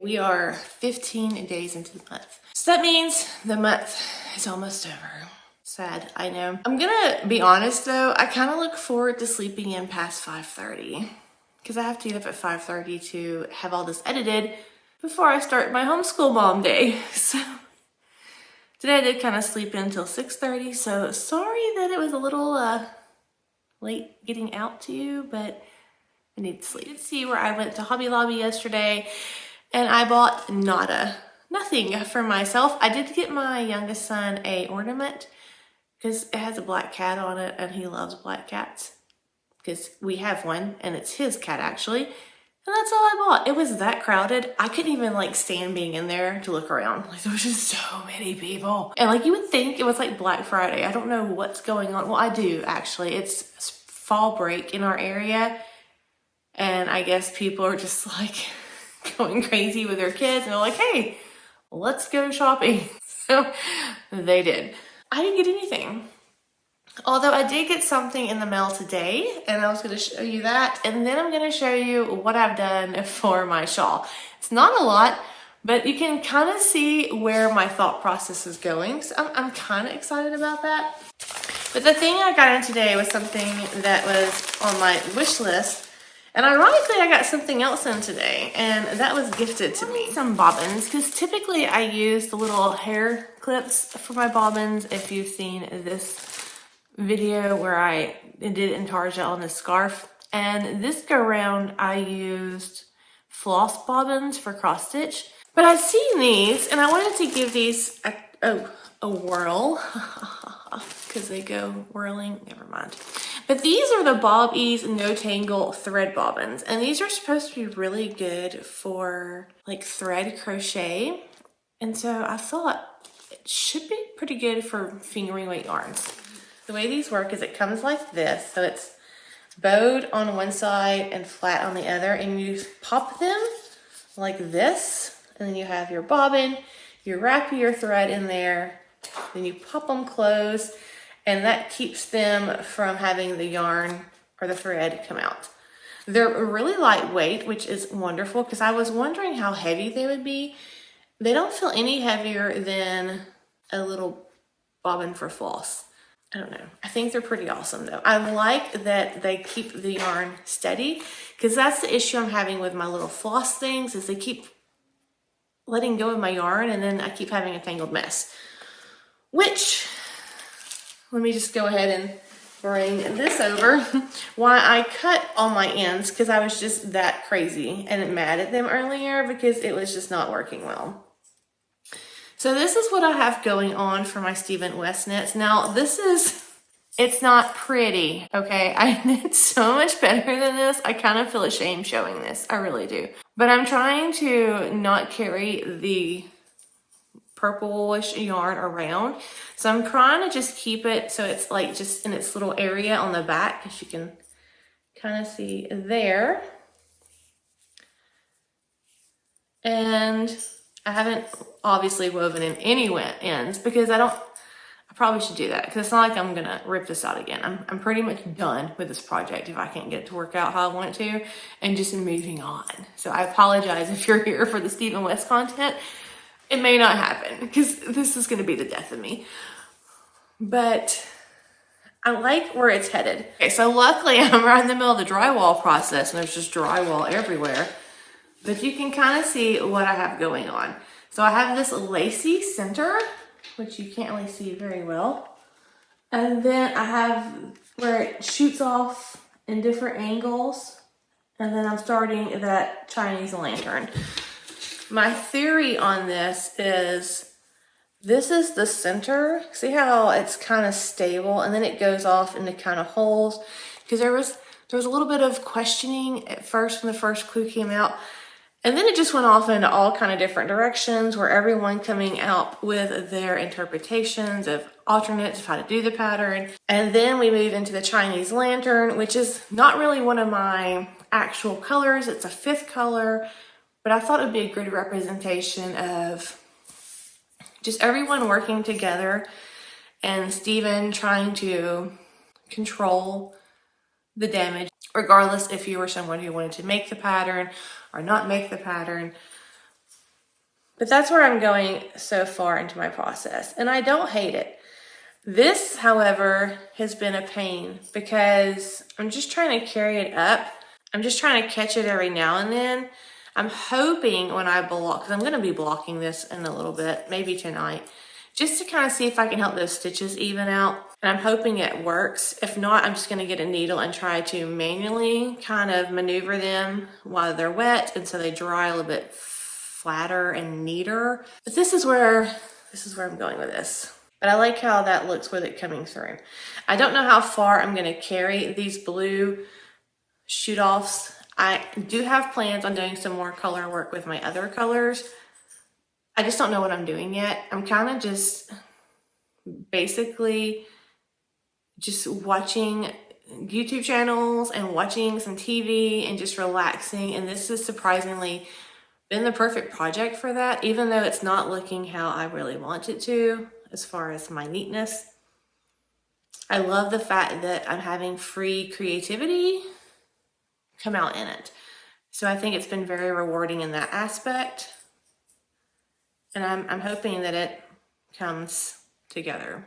We are 15 days into the month. So that means the month is almost over. Sad, I know. I'm gonna be honest though, I kind of look forward to sleeping in past 5:30 because I have to get up at 5:30 to have all this edited before I start my homeschool mom day. So today I did kind of sleep in until 6:30, so sorry that it was a little late getting out to you, but I need to sleep. You did see where I went to Hobby Lobby yesterday and I bought nothing for myself. I did get my youngest son a ornament because it has a black cat on it and he loves black cats because we have one and it's his cat actually. And that's all I bought. It was that crowded. I couldn't even like stand being in there to look around. Like there was just so many people. And like you would think it was like Black Friday. I don't know what's going on. Well, I do actually. It's fall break in our area. And I guess people are just like going crazy with their kids and they're like, hey, let's go shopping. So they did. I didn't get anything. Although I did get something in the mail today and I was going to show you that. And then I'm going to show you what I've done for my shawl. It's not a lot, but you can kind of see where my thought process is going. So I'm kind of excited about that. But the thing I got in today was something that was on my wish list. And ironically, I got something else in today, and that was gifted to me. Some bobbins, because typically I use the little hair clips for my bobbins. If you've seen this video where I did intarsia on this scarf. And this go round, I used floss bobbins for cross stitch. But I've seen these, and I wanted to give these a whirl, because they go whirling, never mind. But these are the Bob Ease No Tangle thread bobbins, and these are supposed to be really good for like thread crochet. And so I thought it should be pretty good for fingering weight yarns. The way these work is it comes like this, so it's bowed on one side and flat on the other, and you pop them like this, and then you have your bobbin, you wrap your thread in there, then you pop them closed, and that keeps them from having the yarn or the thread come out. They're really lightweight, which is wonderful because I was wondering how heavy they would be. They don't feel any heavier than a little bobbin for floss. I don't know. I think they're pretty awesome though. I like that they keep the yarn steady because that's the issue I'm having with my little floss things is they keep letting go of my yarn and then I keep having a tangled mess. Which, let me just go ahead and bring this over. Why I cut all my ends because I was just that crazy and mad at them earlier because it was just not working well. So this is what I have going on for my West Knits. Now it's not pretty, okay? I knit so much better than this. I kind of feel ashamed showing this, I really do. But I'm trying to not carry the purplish yarn around. So I'm trying to just keep it so it's like just in its little area on the back, as you can kind of see there. And I haven't obviously woven in any ends because I probably should do that because it's not like I'm gonna rip this out again. I'm pretty much done with this project if I can't get it to work out how I want it to and just moving on. So I apologize if you're here for the West content. It may not happen because this is gonna be the death of me. But I like where it's headed. Okay, so luckily I'm right in the middle of the drywall process and there's just drywall everywhere. But you can kind of see what I have going on. So I have this lacy center, which you can't really see very well. And then I have where it shoots off in different angles. And then I'm starting that Chinese lantern. My theory on this is the center. See how it's kind of stable and then it goes off into kind of holes? Because there was a little bit of questioning at first when the first clue came out. And then it just went off into all kind of different directions where everyone coming out with their interpretations of alternates of how to do the pattern. And then we move into the Chinese lantern, which is not really one of my actual colors. It's a 5th color, but I thought it would be a good representation of just everyone working together and Stephen trying to control the damage, regardless if you were someone who wanted to make the pattern or not make the pattern. But that's where I'm going so far into my process, and I don't hate it. This, however, has been a pain because I'm just trying to carry it up. I'm just trying to catch it every now and then. I'm hoping when I block, because I'm going to be blocking this in a little bit, maybe tonight, just to kind of see if I can help those stitches even out. And I'm hoping it works. If not, I'm just going to get a needle and try to manually kind of maneuver them while they're wet, and so they dry a little bit flatter and neater. But this is where I'm going with this. But I like how that looks with it coming through. I don't know how far I'm going to carry these blue shoot offs. I do have plans on doing some more color work with my other colors. I just don't know what I'm doing yet. I'm kind of just basically just watching YouTube channels and watching some TV and just relaxing. And this has surprisingly been the perfect project for that, even though it's not looking how I really want it to as far as my neatness. I love the fact that I'm having free creativity come out in it. So I think it's been very rewarding in that aspect. And I'm hoping that it comes together.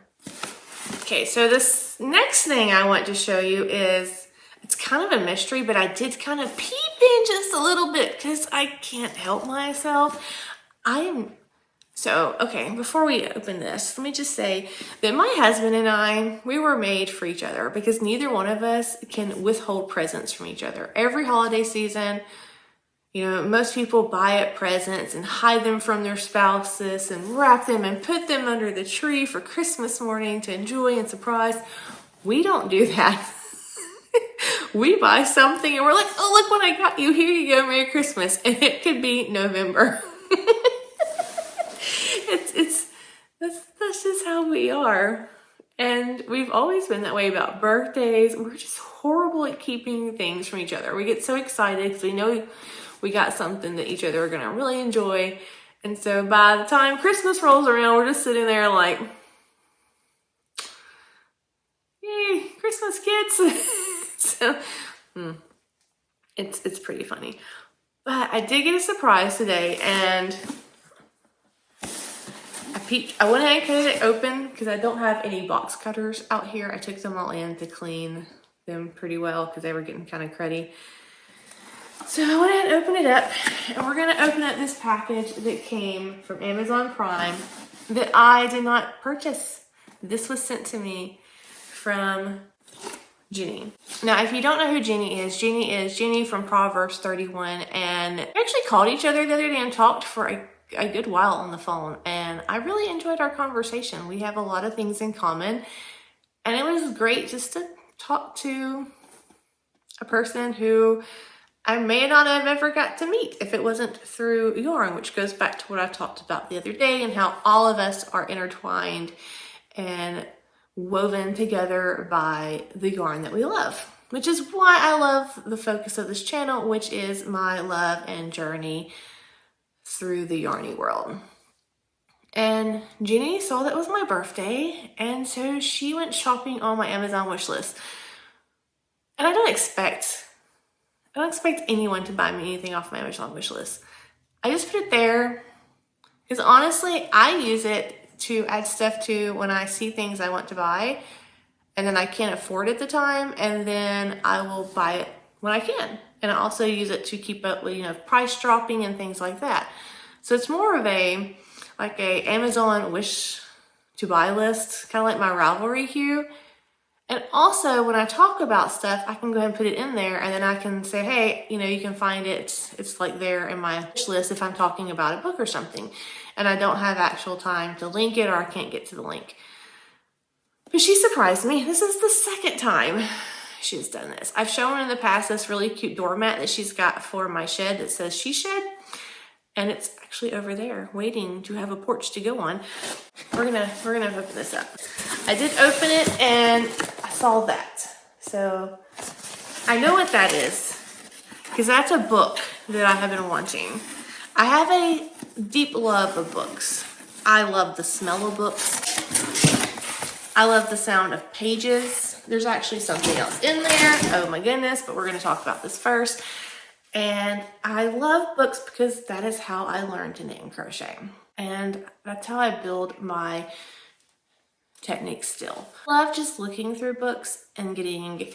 Okay, so this next thing I want to show you is, it's kind of a mystery, but I did kind of peep in just a little bit because I can't help myself. Okay, before we open this, let me just say that my husband and I, we were made for each other because neither one of us can withhold presents from each other. Every holiday season, you know, most people buy up presents and hide them from their spouses and wrap them and put them under the tree for Christmas morning to enjoy and surprise. We don't do that. We buy something and we're like, oh, look what I got you. Here you go. Merry Christmas. And it could be November. That's just how we are. And we've always been that way about birthdays. We're just horrible at keeping things from each other. We get so excited because we know we got something that each other are going to really enjoy. And so by the time Christmas rolls around, we're just sitting there like, yay, Christmas kids. So it's pretty funny. But I did get a surprise today, and I went ahead and cut it open because I don't have any box cutters out here. I took them all in to clean them pretty well because they were getting kind of cruddy. So I went ahead and opened it up, and we're going to open up this package that came from Amazon Prime that I did not purchase. This was sent to me from Jeannie. Now, if you don't know who Jeannie is Jeannie from Proverbs 31, and we actually called each other the other day and talked for a good while on the phone, and I really enjoyed our conversation. We have a lot of things in common, and it was great just to talk to a person who I may not have ever got to meet if it wasn't through yarn, which goes back to what I talked about the other day and how all of us are intertwined and woven together by the yarn that we love, which is why I love the focus of this channel, which is my love and journey through the yarny world. And Jeannie saw that it was my birthday, and so she went shopping on my Amazon wish list. And I don't expect anyone to buy me anything off my Amazon wish list. I just put it there because honestly, I use it to add stuff to when I see things I want to buy and then I can't afford it at the time, and then I will buy it when I can. And I also use it to keep up with, price dropping and things like that. So it's more of a Amazon wish to buy list, kind of like my Ravelry hue. And also when I talk about stuff, I can go ahead and put it in there, and then I can say, hey, you can find it. It's like there in my wish list if I'm talking about a book or something, and I don't have actual time to link it, or I can't get to the link. But she surprised me. This is the second time she's done this. I've shown her in the past this really cute doormat that she's got for my shed that says she shed, and it's actually over there waiting to have a porch to go on. We're gonna open this up. I did open it and I saw that. So I know what that is because that's a book that I have been wanting. I have a deep love of books. I love the smell of books. I love the sound of pages. There's actually something else in there. Oh my goodness, but we're gonna talk about this first. And I love books because that is how I learned to knit and crochet. And that's how I build my technique still. I love just looking through books and getting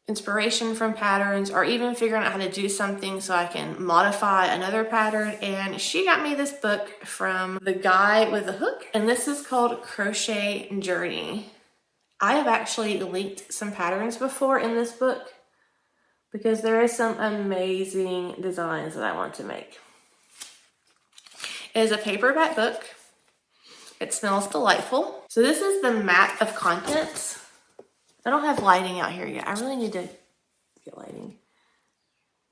inspiration from patterns, or even figuring out how to do something so I can modify another pattern. And she got me this book from the guy with the hook, and this is called Crochet Journey. I have actually linked some patterns before in this book because there is some amazing designs that I want to make. It is a paperback book. It smells delightful. So this is the map of contents. I don't have lighting out here yet. I really need to get lighting.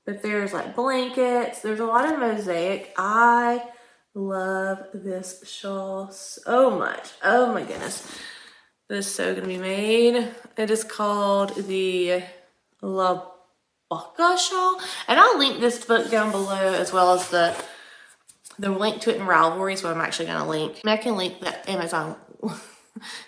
But there's like blankets. There's a lot of mosaic. I love this shawl so much. Oh my goodness. This is so gonna be made. It is called the La Baka shawl. And I'll link this book down below, as well as the link to it in Ravelry is what I'm actually gonna link. I can link that Amazon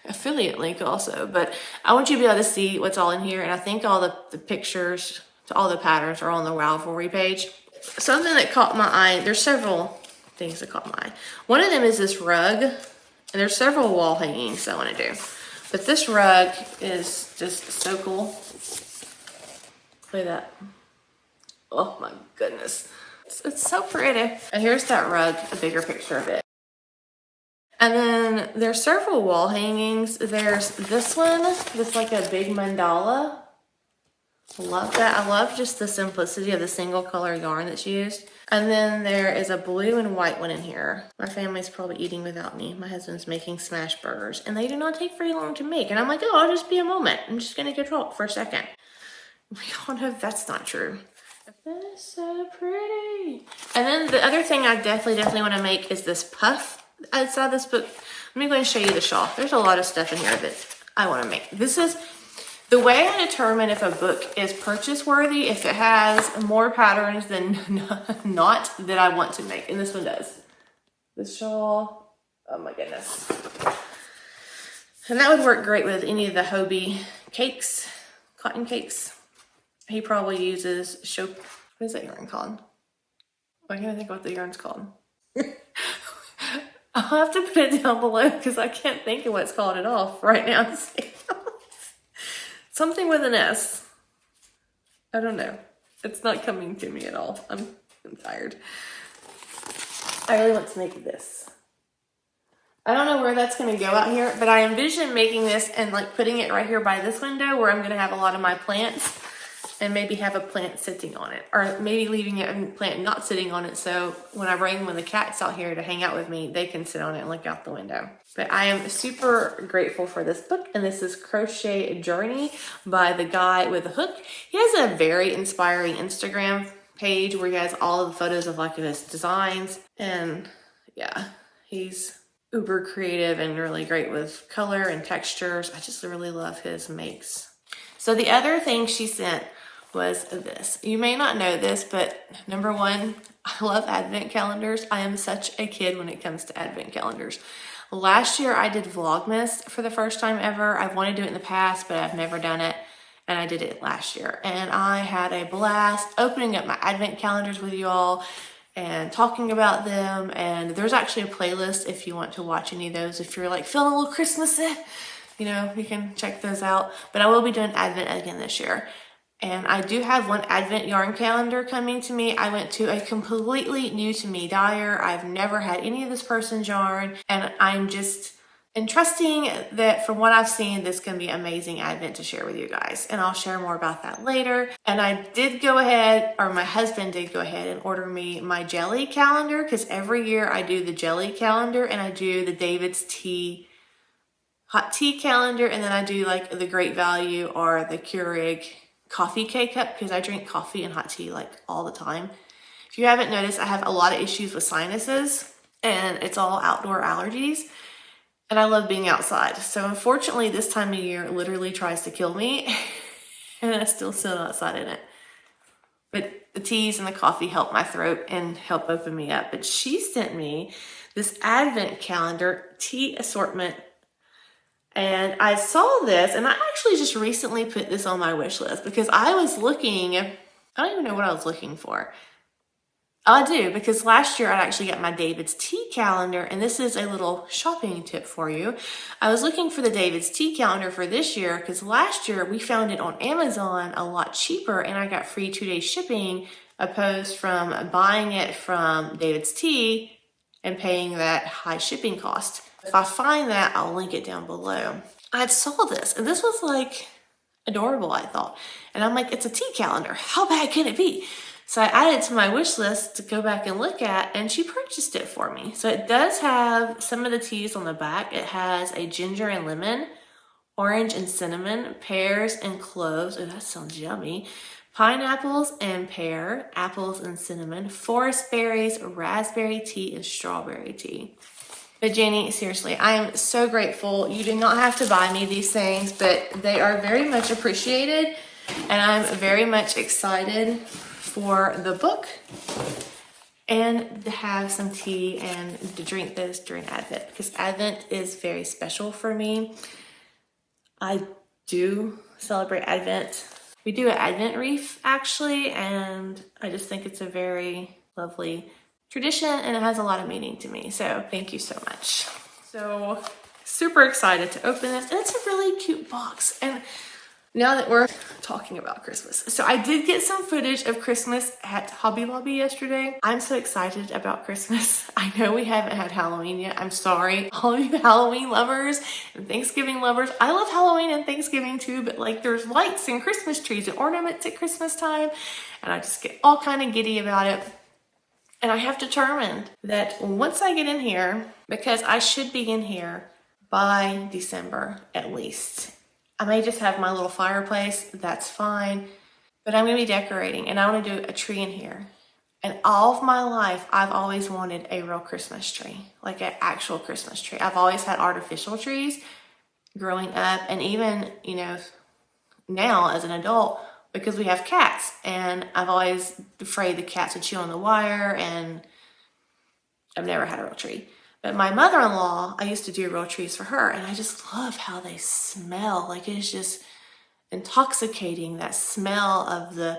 affiliate link also, but I want you to be able to see what's all in here. And I think all the pictures to all the patterns are on the Ravelry page. Something that caught my eye, there's several things that caught my eye. One of them is this rug, and there's several wall hangings I want to do. But this rug is just so cool. Look at that. Oh my goodness. It's so pretty. And here's that rug, a bigger picture of it. And then there's several wall hangings. There's this one that's like a big mandala. I love that. I love just the simplicity of the single color yarn that's used. And then there is a blue and white one in here. My family's probably eating without me. My husband's making smash burgers, and they do not take very long to make. And I'm like, oh, I'll just be a moment. I'm just gonna go talk for a second. We all know that's not true. That's so pretty. And then the other thing I definitely want to make is this puff outside this book. Let me go and show you the shawl. There's a lot of stuff in here that I want to make. This is the way I determine if a book is purchase worthy, if it has more patterns than not that I want to make. And this one does. This shawl, oh my goodness. And that would work great with any of the Hobie cakes, cotton cakes. He probably uses what is that yarn called? I can't think what the yarn's called. I'll have to put it down below because I can't think of what it's called at all right now. Something with an S. I don't know. It's not coming to me at all. I'm tired. I really want to make this. I don't know where that's going to go out here, but I envision making this and like putting it right here by this window where I'm going to have a lot of my plants, and maybe have a plant sitting on it, or maybe leaving a plant not sitting on it, so when I bring one of the cats out here to hang out with me, they can sit on it and look out the window. But I am super grateful for this book, and this is Crochet Journey by the guy with the hook. He has a very inspiring Instagram page where he has all of the photos of like his designs, and yeah, he's uber creative and really great with color and textures. I just really love his makes. So the other thing she sent was this. You may not know this, but number one, I love advent calendars. I am such a kid when it comes to advent calendars. Last year I did Vlogmas for the first time ever. I've wanted to do it in the past, but I've never done it. And I did it last year. And I had a blast opening up my advent calendars with you all and talking about them. And there's actually a playlist if you want to watch any of those. If you're like feeling a little Christmassy, you know, you can check those out. But I will be doing advent again this year. And I do have one advent yarn calendar coming to me. I went to a completely new to me dyer. I've never had any of this person's yarn, and I'm just trusting that from what I've seen, this can be amazing advent to share with you guys. And I'll share more about that later. And I did go ahead, or my husband did go ahead and order me my jelly calendar, because every year I do the jelly calendar and I do the David's tea hot tea calendar, and then I do like the Great Value or the Keurig coffee K-cup, because I drink coffee and hot tea like all the time. If you haven't noticed, I have a lot of issues with sinuses, and it's all outdoor allergies, and I love being outside. So unfortunately, this time of year literally tries to kill me, and I still sit outside in it. But the teas and the coffee help my throat and help open me up. But she sent me this advent calendar tea assortment. And I saw this, and I actually just recently put this on my wish list because I was looking I don't even know what I was looking for. Oh, I do, because last year I actually got my David's Tea calendar, and this is a little shopping tip for you. I was looking for the David's Tea calendar for this year because last year we found it on Amazon a lot cheaper, and I got free 2-day shipping opposed from buying it from David's Tea and paying that high shipping cost. If I find that, I'll link it down below. I saw this, and this was like adorable, I thought. And I'm like, it's a tea calendar. How bad can it be? So I added it to my wish list to go back and look at, and she purchased it for me. So it does have some of the teas on the back. It has a ginger and lemon, orange and cinnamon, pears and cloves. Oh, that sounds yummy. Pineapples and pear, apples and cinnamon, forest berries, raspberry tea, and strawberry tea. But Jeannie, seriously, I am so grateful. You did not have to buy me these things, but they are very much appreciated, and I'm very much excited for the book and to have some tea and to drink this during Advent, because Advent is very special for me. I do celebrate Advent. We do an Advent wreath actually, and I just think it's a very lovely tradition, and it has a lot of meaning to me. So thank you so much. So super excited to open this, and it's a really cute box. And now that we're talking about Christmas, so I did get some footage of Christmas at Hobby Lobby yesterday. I'm so excited about Christmas. I know we haven't had Halloween yet. I'm sorry, all you Halloween lovers and Thanksgiving lovers. I love Halloween and Thanksgiving too, but like there's lights and Christmas trees and ornaments at Christmas time, and I just get all kind of giddy about it. And I have determined that once I get in here, because I should be in here by December at least. I may just have my little fireplace, that's fine, but I'm gonna be decorating, and I wanna do a tree in here. And all of my life, I've always wanted a real Christmas tree, like an actual Christmas tree. I've always had artificial trees growing up, and even, you know, now as an adult, because we have cats, and I've always afraid the cats would chew on the wire, and I've never had a real tree. But my mother-in-law, I used to do real trees for her, and I just love how they smell. Like, it's just intoxicating, that smell of the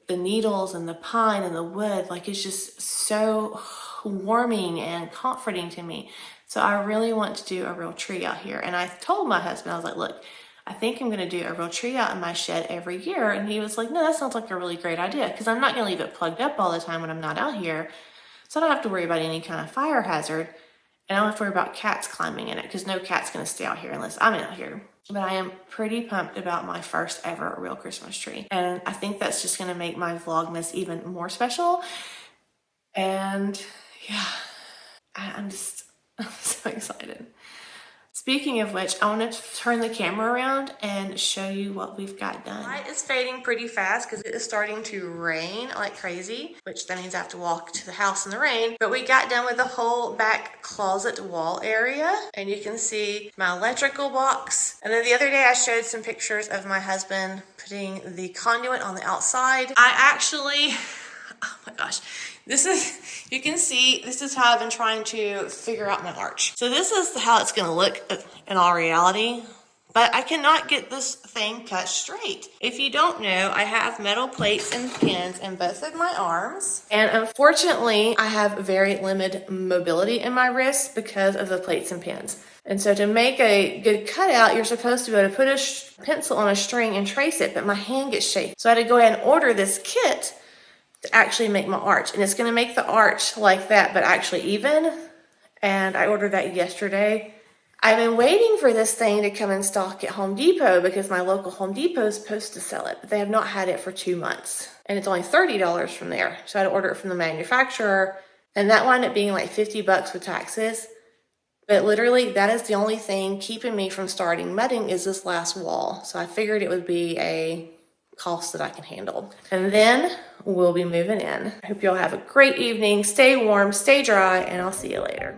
needles and the pine and the wood. Like, it's just so warming and comforting to me. So I really want to do a real tree out here. And I told my husband, I was like, look, I think I'm going to do a real tree out in my shed every year. And he was like, no, that sounds like a really great idea, because I'm not going to leave it plugged up all the time when I'm not out here. So I don't have to worry about any kind of fire hazard. And I don't have to worry about cats climbing in it, because no cat's going to stay out here unless I'm out here. But I am pretty pumped about my first ever real Christmas tree. And I think that's just going to make my Vlogmas even more special. And yeah, I'm so excited. Speaking of which, I want to turn the camera around and show you what we've got done. The light is fading pretty fast because it is starting to rain like crazy, which that means I have to walk to the house in the rain. But we got done with the whole back closet wall area, and you can see my electrical box. And then the other day I showed some pictures of my husband putting the conduit on the outside. I actually, oh my gosh, this is, you can see, this is how I've been trying to figure out my arch. So this is how it's gonna look in all reality, but I cannot get this thing cut straight. If you don't know, I have metal plates and pins in both of my arms. And unfortunately, I have very limited mobility in my wrists because of the plates and pins. And so to make a good cutout, you're supposed to be able to put a pencil on a string and trace it, but my hand gets shaky. So I had to go ahead and order this kit to actually make my arch, and it's going to make the arch like that, but actually even. And I ordered that yesterday. I've been waiting for this thing to come in stock at Home Depot because my local Home Depot is supposed to sell it, but they have not had it for 2 months, and it's only $30 from there. So I had to order it from the manufacturer, and that wound up being like $50 with taxes. But literally, that is the only thing keeping me from starting mudding is this last wall. So I figured it would be a cost that I can handle. And then we'll be moving in. I hope y'all have a great evening. Stay warm, stay dry, and I'll see you later.